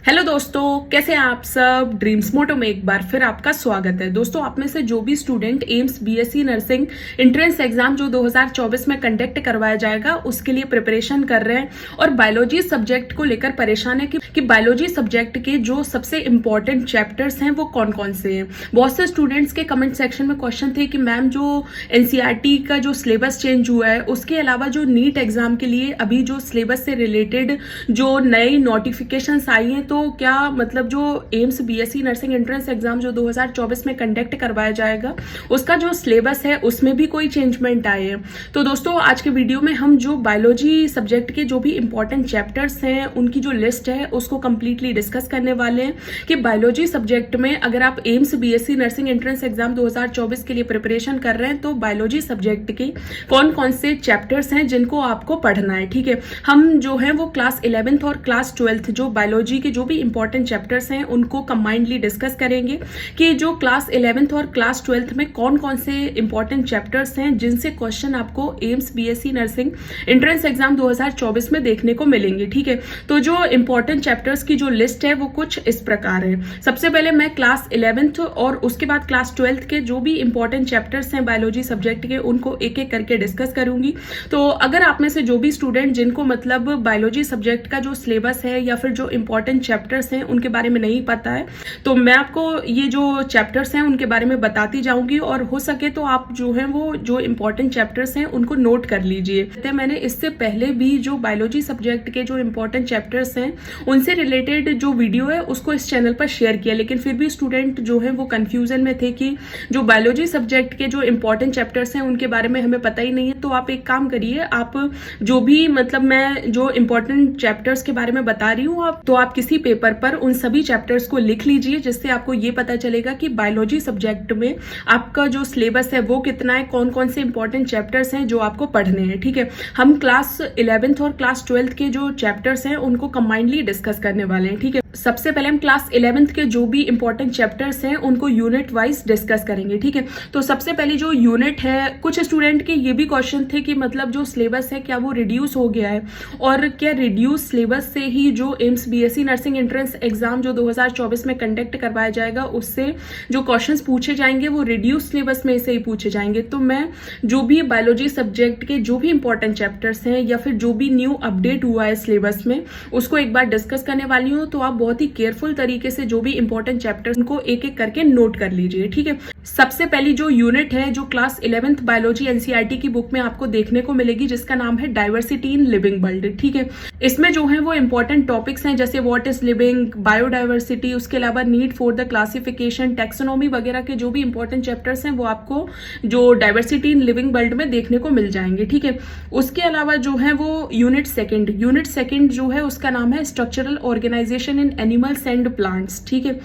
Hello दोस्तों, कैसे हैं आप सब। ड्रीम्स मोटो में एक बार फिर आपका स्वागत है। दोस्तों, आप में से जो भी student AIIMS BSc nursing entrance exam जो 2024 में कंडक्ट करवाया जाएगा उसके लिए प्रिपरेशन कर रहे हैं और बायोलॉजी सब्जेक्ट को लेकर परेशान है कि बायोलॉजी सब्जेक्ट के जो सबसे इंपॉर्टेंट चैप्टर्स हैं वो कौन कौन से हैं। बहुत से स्टूडेंट्स के कमेंट सेक्शन में क्वेश्चन थे कि मैम जो एनसीईआरटी का जो सिलेबस चेंज हुआ है उसके अलावा जो नीट एग्जाम के लिए अभी जो सिलेबस से रिलेटेड जो नई नोटिफिकेशन आई हैं, तो क्या मतलब जो AIIMS BSc nursing entrance exam जो 2024 में कंडक्ट करवाया जाएगा उसका जो सिलेबस है उसमें भी कोई चेंजमेंट आए हैं। तो दोस्तों, आज के वीडियो में हम जो बायोलॉजी सब्जेक्ट के जो भी इंपॉर्टेंट चैप्टर्स हैं उनकी जो लिस्ट है उसको कंप्लीटली डिस्कस करने वाले हैं कि बायोलॉजी सब्जेक्ट में अगर आप AIIMS BSc nursing entrance exam 2024 के लिए प्रिपरेशन कर रहे हैं तो बायोलॉजी सब्जेक्ट के कौन कौन से चैप्टर्स हैं जिनको आपको पढ़ना है। ठीक है, हम जो है वो क्लास 11th और क्लास 12th जो बायोलॉजी के जो भी इंपॉर्टेंट चैप्टर्स हैं उनको कंबाइंडली डिस्कस करेंगे कि जो क्लास 11th और क्लास 12th में कौन कौन से इंपॉर्टेंट चैप्टर्स हैं जिनसे क्वेश्चन आपको AIIMS BSc nursing entrance exam 2024 में देखने को मिलेंगे। ठीक है, तो जो इंपॉर्टेंट चैप्टर्स की जो लिस्ट है वो कुछ इस प्रकार है। सबसे पहले मैं क्लास 11th और उसके बाद क्लास 12th के जो भी इंपॉर्टेंट चैप्टर्स हैं बायोलॉजी सब्जेक्ट के उनको एक एक करके डिस्कस करूंगी। तो अगर आप में से जो भी स्टूडेंट जिनको मतलब बायोलॉजी सब्जेक्ट का जो सिलेबस है या फिर जो इंपॉर्टेंट चैप्टर्स हैं उनके बारे में नहीं पता है तो मैं आपको ये जो चैप्टर्स हैं उनके बारे में बताती जाऊंगी और हो सके तो आप जो है वो जो इंपॉर्टेंट चैप्टर्स हैं उनको नोट कर लीजिए। मैंने इससे पहले भी जो बायोलॉजी सब्जेक्ट के जो इंपॉर्टेंट चैप्टर्स हैं उनसे रिलेटेड जो वीडियो है उसको इस चैनल पर शेयर किया, लेकिन फिर भी स्टूडेंट जो है वो कंफ्यूजन में थे कि जो बायोलॉजी सब्जेक्ट के जो इंपॉर्टेंट चैप्टर्स हैं उनके बारे में हमें पता ही नहीं है। तो आप एक काम करिए, आप जो भी मतलब मैं जो इंपॉर्टेंट चैप्टर्स के बारे में बता रही हूँ आप किसी पेपर पर उन सभी चैप्टर्स को लिख लीजिए, जिससे आपको ये पता चलेगा कि बायोलॉजी सब्जेक्ट में आपका जो सिलेबस है वो कितना है, कौन कौन से इंपॉर्टेंट चैप्टर्स हैं जो आपको पढ़ने हैं। ठीक है, हम क्लास 11th और क्लास 12th के जो चैप्टर्स हैं उनको कंबाइंडली डिस्कस करने वाले हैं। ठीक है, सबसे पहले हम क्लास 11th के जो भी इंपॉर्टेंट चैप्टर्स हैं उनको यूनिट वाइज डिस्कस करेंगे। ठीक है, तो सबसे पहले जो यूनिट है, कुछ स्टूडेंट के ये भी क्वेश्चन थे कि मतलब जो सिलेबस है क्या वो रिड्यूस हो गया है और क्या रिड्यूस सिलेबस से ही जो AIIMS BSc nursing entrance exam जो 2024 में कंडक्ट करवाया जाएगा उससे जो क्वेश्चंस पूछे जाएंगे वो रिड्यूस सिलेबस में से ही पूछे जाएंगे। तो मैं जो भी बायोलॉजी सब्जेक्ट के जो भी इंपॉर्टेंट चैप्टर्स हैं या फिर जो भी न्यू अपडेट हुआ है सिलेबस में उसको एक बार डिस्कस करने वाली हूँ। तो आप बहुत ही केयरफुल तरीके से जो भी इंपॉर्टेंट चैप्टर्स उनको एक एक करके नोट कर लीजिए। ठीक है, सबसे पहली जो यूनिट है जो क्लास 11th बायोलॉजी एनसीईआरटी की बुक में आपको देखने को मिलेगी जिसका नाम है डाइवर्सिटी इन लिविंग वर्ल्ड। ठीक है, इसमें जो है वो इंपॉर्टेंट टॉपिक्स हैं जैसे व्हाट इज लिविंग, बायोडाइवर्सिटी, उसके अलावा need for the classification, taxonomy वगैरह के जो भी इंपॉर्टेंट चैप्टर्स हैं वो आपको जो डाइवर्सिटी इन लिविंग वर्ल्ड में देखने को मिल जाएंगे। ठीक है, उसके अलावा जो है वो यूनिट सेकंड जो है उसका नाम है structural organisation in animals and plants. ठीक है,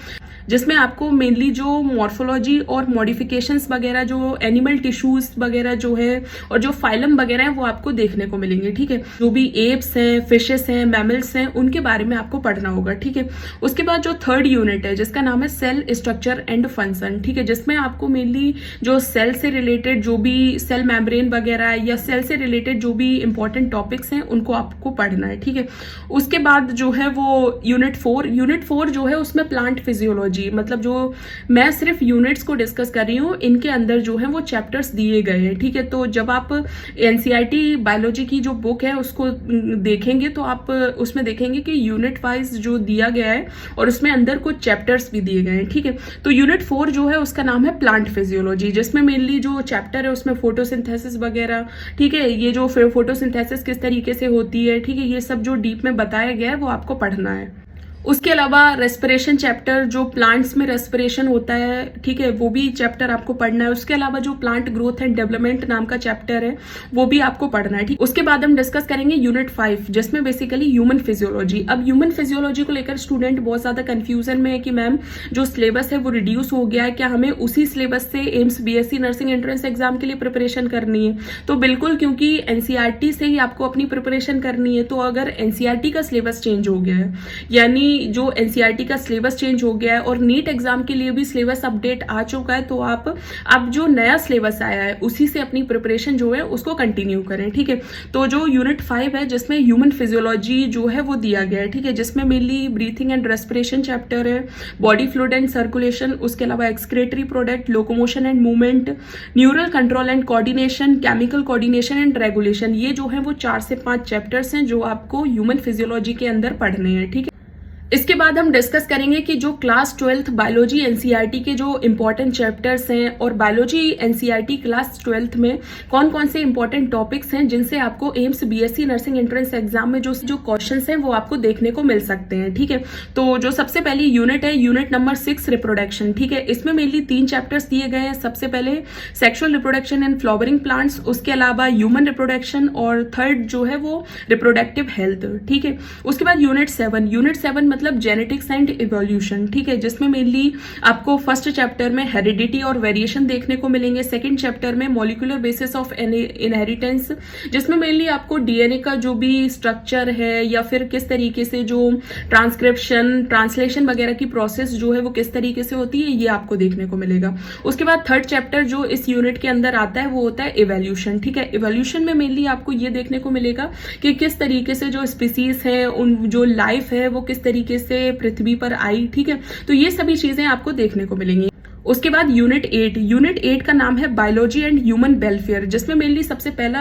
जिसमें आपको मेनली जो मॉर्फोलॉजी और मॉडिफिकेशंस वगैरह जो एनिमल टिश्यूज वगैरह जो है और जो फाइलम वगैरह है वो आपको देखने को मिलेंगे। ठीक है, जो भी एप्स हैं, फिशेस हैं, मैमल्स हैं उनके बारे में आपको पढ़ना होगा। ठीक है, उसके बाद जो थर्ड यूनिट है जिसका नाम है सेल स्ट्रक्चर एंड फंक्शन। ठीक है, जिसमें आपको मेनली जो सेल से रिलेटेड जो भी सेल मेम्ब्रेन वगैरह या सेल से रिलेटेड जो भी इंपॉर्टेंट टॉपिक्स हैं उनको आपको पढ़ना है। ठीक है, उसके बाद जो है वो यूनिट 4 जो है उसमें प्लांट फिजियोलॉजी, मतलब जो मैं सिर्फ यूनिट्स को डिस्कस कर रही हूँ, इनके अंदर जो है वो चैप्टर्स दिए गए हैं। ठीक है, तो जब आप एनसीईआरटी बायोलॉजी की जो बुक है उसको देखेंगे तो आप उसमें देखेंगे कि यूनिट वाइज जो दिया गया है और उसमें अंदर कुछ चैप्टर्स भी दिए गए हैं। ठीक है, तो यूनिट 4 जो है उसका नाम है प्लांट फिजियोलॉजी, जिसमें मेनली जो चैप्टर है उसमें फोटोसिंथेसिस वगैरह, ठीक है, ये जो फोटोसिंथेसिस किस तरीके से होती है, ठीक है, ये सब जो डीप में बताया गया है वो आपको पढ़ना है। उसके अलावा रेस्पिरेशन चैप्टर, जो प्लांट्स में रेस्पिरेशन होता है, ठीक है, वो भी चैप्टर आपको पढ़ना है। उसके अलावा जो प्लांट ग्रोथ एंड डेवलपमेंट नाम का चैप्टर है वो भी आपको पढ़ना है। ठीक, उसके बाद हम डिस्कस करेंगे यूनिट 5 जिसमें बेसिकली ह्यूमन फिजियोलॉजी। अब ह्यूमन फिजियोलॉजी को लेकर स्टूडेंट बहुत ज्यादा कंफ्यूजन में है कि मैम जो सिलेबस है वो रिड्यूस हो गया है, क्या हमें उसी सिलेबस से AIIMS BSc nursing entrance exam के लिए प्रिपरेशन करनी है? तो बिल्कुल, क्योंकि एनसीईआरटी से ही आपको अपनी प्रिपरेशन करनी है। तो अगर एनसीईआरटी का सिलेबस चेंज हो गया है यानी जो एनसीईआरटी का सिलेबस चेंज हो गया है और नीट एग्जाम के लिए भी सिलेबस अपडेट आ चुका है, तो आप अब जो नया सिलेबस आया है उसी से अपनी प्रिपरेशन जो है उसको कंटिन्यू करें। ठीक है, तो जो यूनिट 5 है जिसमें ह्यूमन फिजियोलॉजी जो है वो दिया गया है। ठीक है, जिसमें mainly breathing and respiration chapter है, बॉडी फ्लूइड एंड सर्कुलेशन, उसके अलावा excretory product, locomotion and movement, neural control and coordination, chemical coordination and regulation. ये जो है वो 4 से 5 चैप्टर्स हैं जो आपको ह्यूमन फिजियोलॉजी के अंदर पढ़ने हैं। ठीक है, इसके बाद हम डिस्कस करेंगे कि जो क्लास 12th बायोलॉजी एनसीईआरटी के जो इंपॉर्टेंट चैप्टर्स हैं और बायोलॉजी एनसीईआरटी क्लास 12th में कौन कौन से इंपॉर्टेंट टॉपिक्स हैं जिनसे आपको AIIMS BSc nursing entrance exam में जो क्वेश्चंस हैं वो आपको देखने को मिल सकते हैं। ठीक है, तो जो सबसे पहली यूनिट है, यूनिट नंबर 6 रिप्रोडक्शन। ठीक है, इसमें मेनली 3 चैप्टर्स दिए गए हैं। सबसे पहले sexual reproduction in flowering plants, उसके अलावा ह्यूमन रिप्रोडक्शन और थर्ड जो है वो रिप्रोडक्टिव हेल्थ। ठीक है, उसके बाद यूनिट 7 मतलब जेनेटिक्स एंड इवोल्यूशन। ठीक है, जिसमें मेनली आपको फर्स्ट चैप्टर में हेरिडिटी और वेरिएशन देखने को मिलेंगे, सेकंड चैप्टर में मॉलिक्यूलर बेसिस ऑफ इनहेरिटेंस, जिसमें मेनली आपको डीएनए का जो भी स्ट्रक्चर है या फिर किस तरीके से जो ट्रांसक्रिप्शन ट्रांसलेशन वगैरह की प्रोसेस जो है वो किस तरीके से होती है, ये आपको देखने को मिलेगा। उसके बाद थर्ड चैप्टर जो इस यूनिट के अंदर आता है वो होता है इवोल्यूशन। ठीक है, इवोल्यूशन में मेनली आपको ये देखने को मिलेगा कि किस तरीके से जो स्पीसीज है, उन जो लाइफ है वो किस तरीके से पृथ्वी पर आई। ठीक है, तो ये सभी चीजें आपको देखने को मिलेंगी। उसके बाद यूनिट 8 का नाम है बायोलॉजी एंड ह्यूमन वेलफेयर, जिसमें मेनली सबसे पहला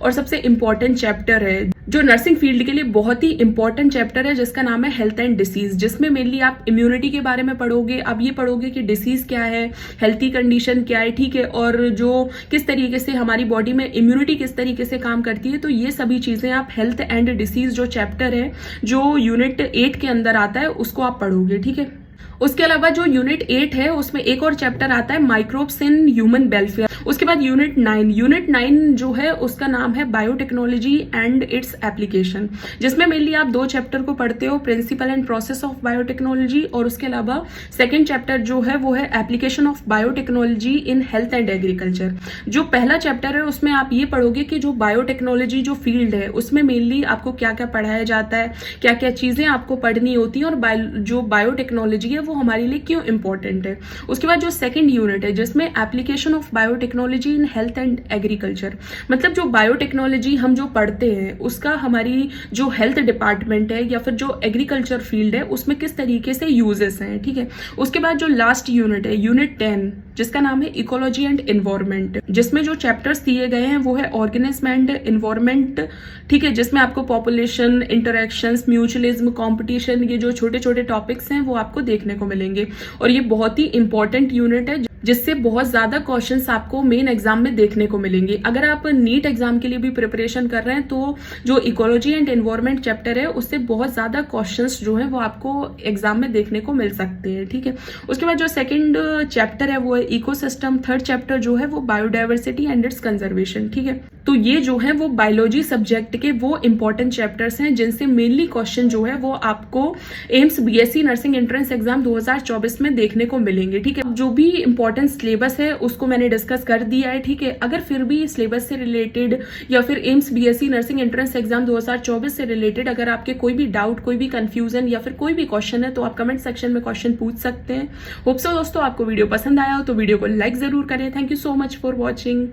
और सबसे इंपॉर्टेंट चैप्टर है जो नर्सिंग फील्ड के लिए बहुत ही इंपॉर्टेंट चैप्टर है, जिसका नाम है हेल्थ एंड डिसीज, जिसमें मेनली आप इम्यूनिटी के बारे में पढ़ोगे। अब ये पढ़ोगे कि डिसीज क्या है, हेल्थी कंडीशन क्या है। ठीक है, और जो किस तरीके से हमारी बॉडी में इम्यूनिटी किस तरीके से काम करती है, तो ये सभी चीजें आप हेल्थ एंड डिसीज जो चैप्टर है जो यूनिट 8 के अंदर आता है उसको आप पढ़ोगे। ठीक है, उसके अलावा जो यूनिट 8 है उसमें एक और चैप्टर आता है माइक्रोब्स इन ह्यूमन वेलफेयर। उसके बाद यूनिट 9 जो है उसका नाम है बायोटेक्नोलॉजी एंड इट्स एप्लीकेशन, जिसमें मेनली आप 2 चैप्टर को पढ़ते हो, principle and process of biotechnology, और उसके अलावा सेकेंड चैप्टर जो है वो है application of biotechnology in health and agriculture. जो पहला चैप्टर है उसमें आप ये पढ़ोगे कि जो बायोटेक्नोलॉजी जो फील्ड है उसमें मेनली आपको क्या क्या पढ़ाया जाता है, क्या क्या चीजें आपको पढ़नी होती है, और जो बायोटेक्नोलॉजी है वो हमारे लिए क्यों इंपॉर्टेंट है। उसके बाद जो सेकंड यूनिट है जिसमें application of biotechnology in health and agriculture, मतलब जो बायोटेक्नोलॉजी हम जो पढ़ते हैं उसका हमारी जो हेल्थ डिपार्टमेंट है या फिर जो एग्रीकल्चर फील्ड है उसमें किस तरीके से यूजेस हैं। ठीक है, उसके बाद जो लास्ट यूनिट है यूनिट 10 जिसका नाम है इकोलॉजी एंड एनवायरमेंट, जिसमें जो चैप्टर्स दिए गए हैं वो है ऑर्गेनिज्म एंड एनवायरमेंट। ठीक है, जिसमें आपको पॉपुलेशन, इंटरेक्शंस, म्यूचुअलिज्म, कंपटीशन, ये जो छोटे छोटे टॉपिक्स हैं वो आपको देखने को मिलेंगे। और ये बहुत ही इंपॉर्टेंट यूनिट है जिससे बहुत ज्यादा क्वेश्चंस आपको मेन एग्जाम में देखने को मिलेंगे। अगर आप नीट एग्जाम के लिए भी प्रिपरेशन कर रहे हैं तो जो इकोलॉजी एंड एनवायरमेंट चैप्टर है उससे बहुत ज्यादा क्वेश्चंस जो है वो आपको एग्जाम में देखने को मिल सकते हैं। ठीक है, उसके बाद जो सेकंड चैप्टर है वो है इकोसिस्टम, थर्ड चैप्टर जो है वो बायोडाइवर्सिटी एंड इट्स कंजर्वेशन। ठीक है, तो ये जो है वो बायोलॉजी सब्जेक्ट के वो इंपॉर्टेंट चैप्टर्स हैं जिनसे मेनली क्वेश्चन जो है वो आपको AIIMS BSc nursing entrance exam 2024 में देखने को मिलेंगे। ठीक है, जो भी इंपॉर्टेंट सिलेबस है उसको मैंने डिस्कस कर दिया है। ठीक है, अगर फिर भी सिलेबस से रिलेटेड या फिर AIIMS BSc nursing entrance exam 2024 से रिलेटेड अगर आपके कोई भी डाउट, कोई भी कंफ्यूजन या फिर कोई भी क्वेश्चन है तो आप कमेंट सेक्शन में क्वेश्चन पूछ सकते हैं। होप सो दोस्तों आपको वीडियो पसंद आया हो तो वीडियो को लाइक जरूर करें। Thank you so much for watching.